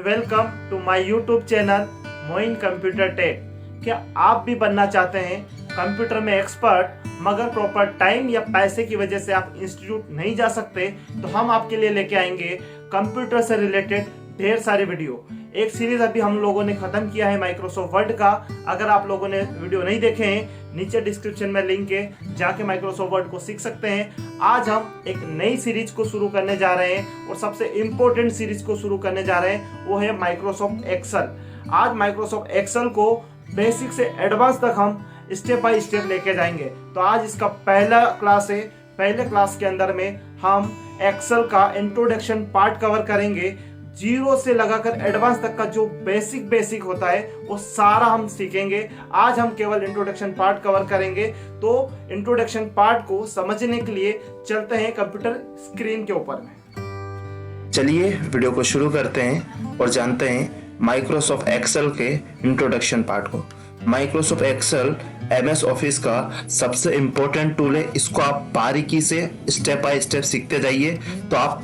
Welcome to my YouTube channel Moin computer tech. क्या आप भी बनना चाहते हैं कंप्यूटर में एक्सपर्ट, मगर प्रॉपर टाइम या पैसे की वजह से आप इंस्टीट्यूट नहीं जा सकते? तो हम आपके लिए लेके आएंगे कंप्यूटर से रिलेटेड ढेर सारे वीडियो। एक सीरीज अभी हम लोगों ने खत्म किया है माइक्रोसॉफ्ट वर्ड का। अगर आप लोगों ने वीडियो नहीं देखे हैं, नीचे डिस्क्रिप्शन में लिंक है, जाके माइक्रोसॉफ्ट वर्ड को सीख सकते हैं। आज हम एक नई सीरीज को शुरू करने जा रहे हैं और सबसे इंपॉर्टेंट सीरीज को शुरू करने जा रहे हैं, वो है माइक्रोसॉफ्ट एक्सेल। आज माइक्रोसॉफ्ट एक्सेल को बेसिक से एडवांस तक हम स्टेप बाय स्टेप लेके जाएंगे। तो आज इसका पहला क्लास है। पहले क्लास के अंदर में हम एक्सेल का इंट्रोडक्शन पार्ट कवर करेंगे। जीरो से लगाकर एडवांस तक का जो बेसिक होता है वो सारा हम सीखेंगे। आज हम केवल इंट्रोडक्शन पार्ट कवर करेंगे। तो इंट्रोडक्शन पार्ट को समझने के लिए चलते हैं कंप्यूटर स्क्रीन के ऊपर में। चलिए वीडियो को शुरू करते हैं और जानते हैं माइक्रोसॉफ्ट एक्सेल के इंट्रोडक्शन पार्ट को। माइक्रोसॉफ्ट एक्सेल एमएस ऑफिस का सबसे इम्पोर्टेंट टूल है। इसको आप बारीकी से स्टेप बाय स्टेप सीखते जाइए तो आप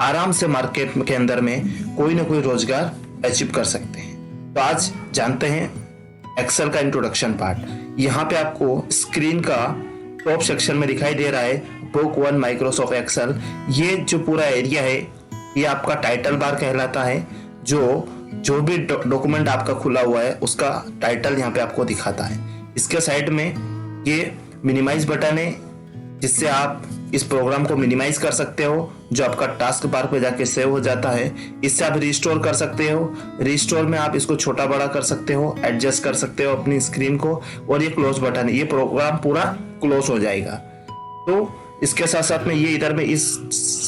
आराम से मार्केट के अंदर में कोई ना कोई रोजगार अचीव कर सकते हैं। तो आज जानते हैं एक्सेल का इंट्रोडक्शन पार्ट। यहाँ पे आपको स्क्रीन का टॉप सेक्शन में दिखाई दे रहा है बुक 1 माइक्रोसॉफ्ट एक्सेल। ये जो पूरा एरिया है ये आपका टाइटल बार कहलाता है। जो भी डॉक्यूमेंट आपका खुला हुआ है उसका टाइटल यहाँ पे आपको दिखाता है। इसके साइड में ये मिनिमाइज बटन है जिससे आप इस प्रोग्राम को मिनिमाइज कर सकते हो, जो आपका टास्क बार पे जाके सेव हो जाता है। इससे आप रिस्टोर कर सकते हो। रिस्टोर में आप इसको छोटा बड़ा कर सकते हो, एडजस्ट कर सकते हो अपनी स्क्रीन को। और ये क्लोज बटन है, ये प्रोग्राम पूरा क्लोज हो जाएगा। तो इसके साथ साथ में ये इधर में इस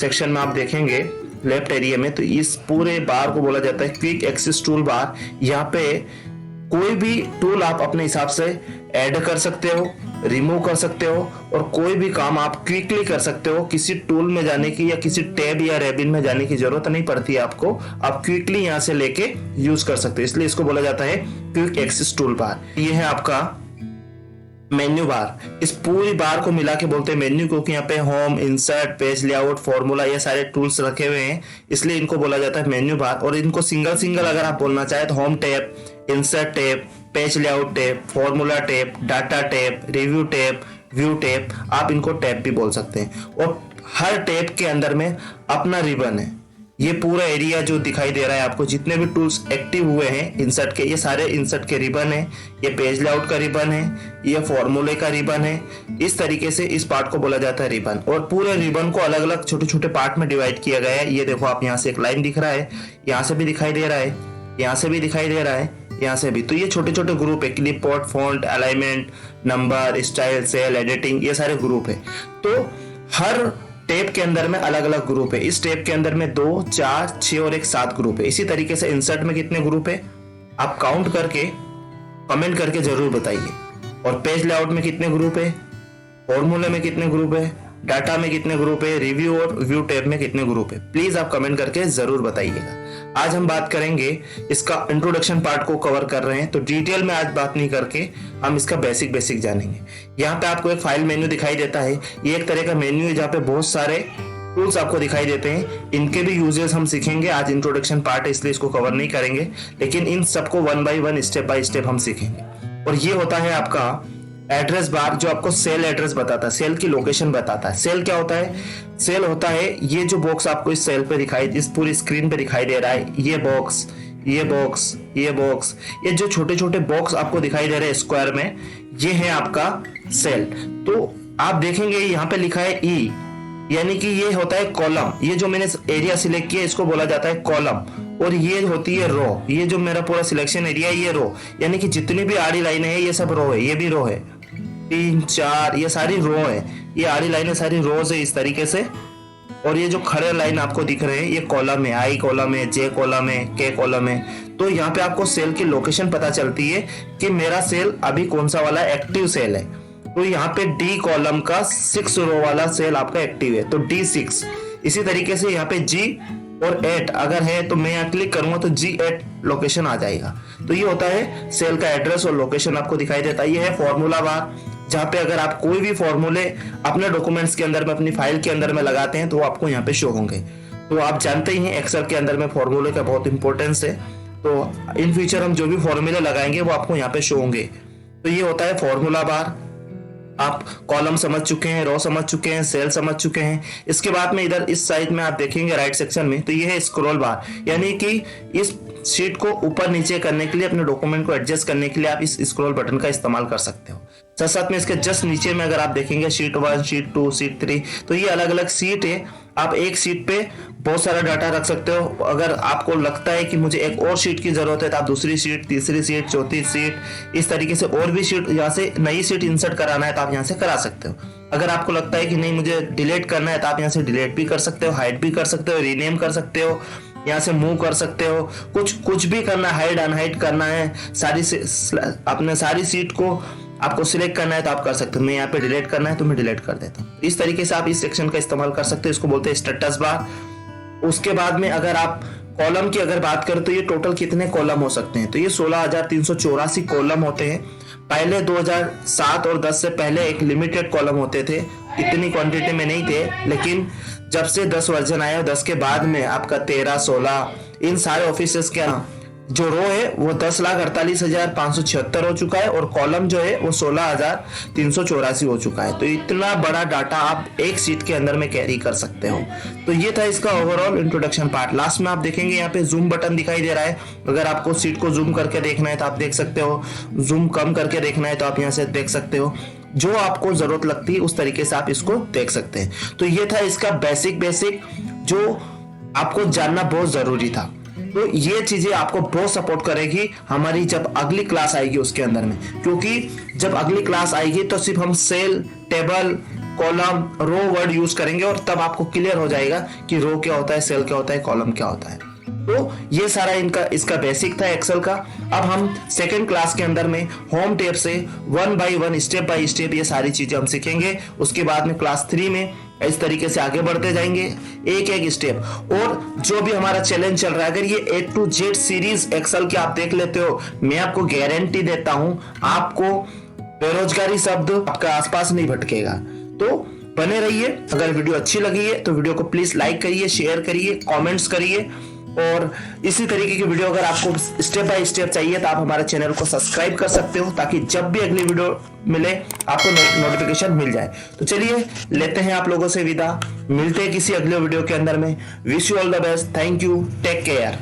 सेक्शन में आप देखेंगे लेफ्ट एरिया में, तो इस पूरे बार को बोला जाता है क्विक एक्सेस टूल बार। यहाँ पे कोई भी टूल आप अपने हिसाब से ऐड कर सकते हो, रिमूव कर सकते हो और कोई भी काम आप क्विकली कर सकते हो। किसी टूल में जाने की या किसी टैब या रेबिन में जाने की जरूरत नहीं पड़ती है आपको। आप क्विकली यहाँ से लेके यूज कर सकते हो, इसलिए इसको बोला जाता है क्विक एक्सेस टूल बार। ये है आपका मेन्यू बार। इस पूरी बार को मिला के बोलते हैं मेन्यू, क्योंकि यहाँ पे home, insert, page layout, formula ये सारे टूल्स रखे हुए हैं, इसलिए इनको बोला जाता है मेन्यू बार। और इनको सिंगल अगर आप बोलना चाहे तो home tab, insert tab, page layout tab, formula tab, data tab, review tab, view tab, आप इनको टैब भी बोल सकते हैं। और हर टैब के अंदर में अपना रिबन है। ये पूरा एरिया जो दिखाई दे रहा है आपको, जितने भी टूल्स एक्टिव हुए हैं इंसर्ट के, ये सारे इंसर्ट के रिबन है। ये पेज लेआउट का रिबन है, ये फॉर्मूले का रिबन है। इस तरीके से इस पार्ट को बोला जाता है रिबन। और पूरे रिबन को अलग अलग छोटे छोटे पार्ट में डिवाइड किया गया है। ये देखो, आप यहाँ से एक लाइन दिख रहा है, यहाँ से भी दिखाई दे रहा है, यहाँ से भी दिखाई दे रहा है, यहाँ से भी। तो ये छोटे छोटे ग्रुप है, clipboard, font, alignment, number, style, cell, editing, ये सारे ग्रुप है। तो हर टैब के अंदर में अलग अलग ग्रुप है। इस टैब के अंदर में 2, 4, 6 और एक 7 ग्रुप है। इसी तरीके से इंसर्ट में कितने ग्रुप है आप काउंट करके कमेंट करके जरूर बताइए। और पेज लेआउट में कितने ग्रुप है, फॉर्मूले में कितने ग्रुप है, डाटा में कितने ग्रुप है, रिव्यू और व्यू टैब में कितने ग्रुप है, प्लीज आप कमेंट करके जरूर बताइएगा। आज हम बात करेंगे, इसका इंट्रोडक्शन पार्ट को कवर कर रहे हैं, तो डिटेल में आज बात नहीं करके हम इसका बेसिक जानेंगे। यहाँ पे आपको एक फाइल मेन्यू दिखाई देता है। ये एक तरह का मेन्यू है जहाँ पे बहुत सारे टूल्स आपको दिखाई देते हैं। इनके भी यूजेस हम सीखेंगे। आज इंट्रोडक्शन पार्ट है इसलिए इसको कवर नहीं करेंगे, लेकिन इन सबको 1 by 1 स्टेप बाय स्टेप हम सीखेंगे। और ये होता है आपका एड्रेस बार, जो आपको सेल एड्रेस बताता है, सेल की लोकेशन बताता है। सेल क्या होता है? सेल होता है ये जो बॉक्स आपको इस सेल पे दिखाई, इस पूरी स्क्रीन पे दिखाई दे रहा है, ये बॉक्स, ये बॉक्स, ये बॉक्स, ये जो छोटे छोटे बॉक्स आपको दिखाई दे रहे हैं स्क्वायर में, ये है आपका सेल। तो आप देखेंगे यहाँ पे लिखा है ई, यानी कि ये होता है कॉलम। ये जो मैंने एरिया सिलेक्ट किया इसको बोला जाता है कॉलम। और ये होती है रो। ये जो मेरा पूरा सिलेक्शन एरिया है ये रो, यानी कि जितनी भी आड़ी लाइनें हैं ये सब रो है। ये भी रो है, 3, 4, ये सारी रो है। ये आड़ी लाइनें सारी रोज है इस तरीके से। और ये जो खड़े लाइन आपको दिख रहे हैं ये कॉलम है, आई कॉलम है, जे कॉलम है, के कॉलम है। तो यहाँ पे आपको सेल की लोकेशन पता चलती है कि मेरा सेल अभी कौन सा वाला एक्टिव सेल है। तो यहाँ पे डी कॉलम का 6 रो वाला सेल आपका एक्टिव है, तो D6। इसी तरीके से यहाँ पे G और 8 अगर है तो मैं यहाँ क्लिक करूंगा तो G8 लोकेशन आ जाएगा। तो ये होता है सेल का एड्रेस और लोकेशन आपको दिखाई देता है। ये है फॉर्मूला बार, जहाँ पे अगर आप कोई भी फॉर्मूले अपने डॉक्यूमेंट्स के अंदर में, अपनी फाइल के अंदर में लगाते हैं तो वो आपको यहाँ पे शो होंगे। तो आप जानते ही हैं एक्सेल के अंदर में फॉर्मूले का बहुत इंपॉर्टेंस है। तो इन फ्यूचर हम जो भी फॉर्मूले लगाएंगे वो आपको यहाँ पे शो होंगे। तो ये होता है फॉर्मूला बार। आप कॉलम समझ चुके हैं, रो समझ चुके हैं, सेल समझ चुके हैं। इसके बाद में इधर इस साइड में आप देखेंगे राइट सेक्शन में, तो ये है स्क्रॉल बार, यानी कि इस शीट को ऊपर नीचे करने के लिए, अपने डॉक्यूमेंट को एडजस्ट करने के लिए आप इस स्क्रॉल बटन का इस्तेमाल कर सकते हो। साथ साथ में इसके जस्ट नीचे में अगर आप देखेंगे शीट 1, शीट 2, शीट 3, तो ये अलग अलग सीट है। आप एक सीट पे बहुत सारा डाटा रख सकते हो। अगर आपको लगता है कि मुझे एक और शीट की जरूरत है तो आप दूसरी सीट, तीसरी सीट, चौथी सीट, इस तरीके से और भी सीट, यहाँ से नई सीट इंसर्ट कराना है तो आप यहाँ से करा सकते हो। अगर आपको लगता है कि नहीं मुझे डिलीट करना है तो आप यहाँ से डिलीट भी कर सकते हो, हाइड भी कर सकते हो, रीनेम कर सकते हो, यहाँ से मूव कर सकते हो, कुछ भी करना है, हाइड अनहाइड करना है, अपने सारी सीट को आपको सिलेक्ट करना है तो आप कर सकते हो। मैं यहाँ पे डिलीट करना है तो मैं डिलीट कर देता हूँ। इस तरीके से आप इस सेक्शन का इस्तेमाल कर सकते हो। इसको बोलते हैं स्टेटस बार। उसके बाद में अगर आप कॉलम की अगर बात करें तो ये टोटल कितने कॉलम हो सकते हैं, तो ये 16,384 कॉलम होते हैं। पहले 2007 और 10 से पहले एक लिमिटेड कॉलम होते थे, इतनी क्वांटिटी में नहीं थे, लेकिन जब से 10 वर्जन आया, 10 के बाद में आपका 13, 16 इन सारे ऑफिसेस के जो रो है वो 10,48,576 हो चुका है और कॉलम जो है वो 16,384 हो चुका है। तो इतना बड़ा डाटा आप एक सीट के अंदर में कैरी कर सकते हो। तो ये था इसका ओवरऑल इंट्रोडक्शन पार्ट। लास्ट में आप देखेंगे यहाँ पे जूम बटन दिखाई दे रहा है। अगर आपको सीट को जूम करके देखना है तो आप देख सकते हो, जूम कम करके देखना है तो आप यहाँ से देख सकते हो। जो आपको जरूरत लगती है उस तरीके से आप इसको देख सकते हैं। तो ये था इसका बेसिक जो आपको जानना बहुत जरूरी था। तो ये चीजें आपको बहुत सपोर्ट करेगी हमारी जब अगली क्लास आएगी उसके अंदर में, क्योंकि जब अगली क्लास आएगी तो सिर्फ हम सेल, टेबल, कॉलम, रो वर्ड यूज करेंगे और तब आपको क्लियर हो जाएगा कि रो क्या होता है, सेल क्या होता है, कॉलम क्या होता है। तो ये सारा इसका बेसिक था एक्सेल का। अब हम सेकंड क्लास के अंदर में होम टैब से 1 बाय 1 स्टेप बाय स्टेप ये सारी चीजें हम सीखेंगे। उसके बाद में क्लास 3 में इस तरीके से आगे बढ़ते जाएंगे एक एक स्टेप। और जो भी हमारा चैलेंज चल रहा है, अगर ये A to Z series Excel के आप देख लेते हो, मैं आपको गारंटी देता हूं आपको बेरोजगारी शब्द आपका आसपास नहीं भटकेगा। तो बने रहिए। अगर वीडियो अच्छी लगी है तो वीडियो को प्लीज लाइक करिए, शेयर करिए, कमेंट्स करिए। और इसी तरीके की वीडियो अगर आपको स्टेप बाय स्टेप चाहिए तो आप हमारे चैनल को सब्सक्राइब कर सकते हो, ताकि जब भी अगली वीडियो मिले आपको नोटिफिकेशन मिल जाए। तो चलिए लेते हैं आप लोगों से विदा, मिलते हैं किसी अगले वीडियो के अंदर में। Wish you all the best, thank you, take care.